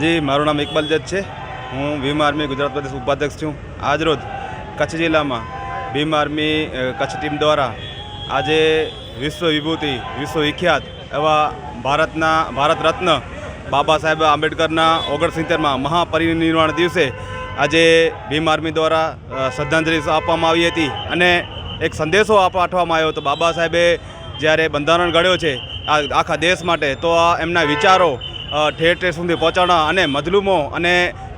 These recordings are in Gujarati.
જી, મારું નામ ઇકબાલ જજ છે. હું ભીમ આર્મી ગુજરાત પ્રદેશ ઉપાધ્યક્ષ છું. આજરોજ કચ્છ જિલ્લામાં ભીમ આર્મી કચ્છ ટીમ દ્વારા આજે વિશ્વ વિભૂતિ, વિશ્વ વિખ્યાત એવા ભારત રત્ન બાબા સાહેબ આંબેડકરના 69માં મહાપરિનિર્વાણ દિવસે આજે ભીમ આર્મી દ્વારા શ્રદ્ધાંજલિ આપવામાં આવી હતી અને એક સંદેશો પાઠવવામાં આવ્યો હતો. બાબા સાહેબે જ્યારે બંધારણ ઘડ્યો છે આખા દેશ માટે, તો આ એમના વિચારો ઠેર ઠેર સુધી પહોંચાડવા અને મજલૂમો અને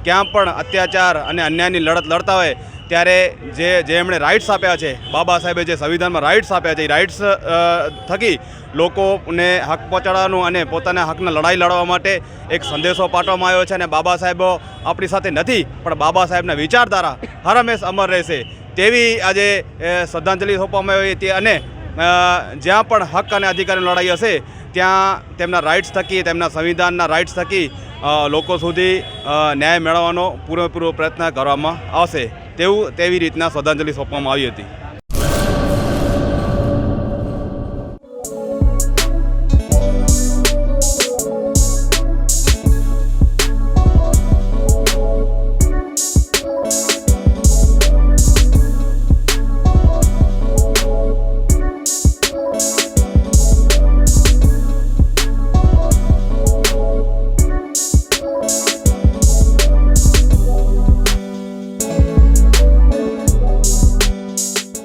ક્યાં પણ અત્યાચાર અને અન્યાયની લડત લડતા હોય ત્યારે જે એમણે રાઇટ્સ આપ્યા છે, બાબા સાહેબે જે સંવિધાનમાં રાઇટ્સ આપ્યા છે, એ રાઇટ્સ થકી લોકોને હક પહોંચાડવાનું અને પોતાના હકના લડાઈ લડવા માટે એક સંદેશો પાઠવવામાં આવ્યો છે. અને બાબા સાહેબો આપણી સાથે નથી, પણ બાબા સાહેબના વિચારધારા હરહંમેશ અમર રહેશે તેવી આજે શ્રદ્ધાંજલિ સોંપવામાં આવી હતી. અને જ્યાં પણ હક અને અધિકારની લડાઈ હશે ત્યાં તેમના રાઇટ્સ થકી, તેમના સંવિધાનના રાઇટ્સ થકી લોકો સુધી ન્યાય મેળવવાનો પૂરેપૂરો પ્રયત્ન કરવામાં આવશે તેવી રીતના શ્રદ્ધાંજલિ સોંપવામાં આવી હતી.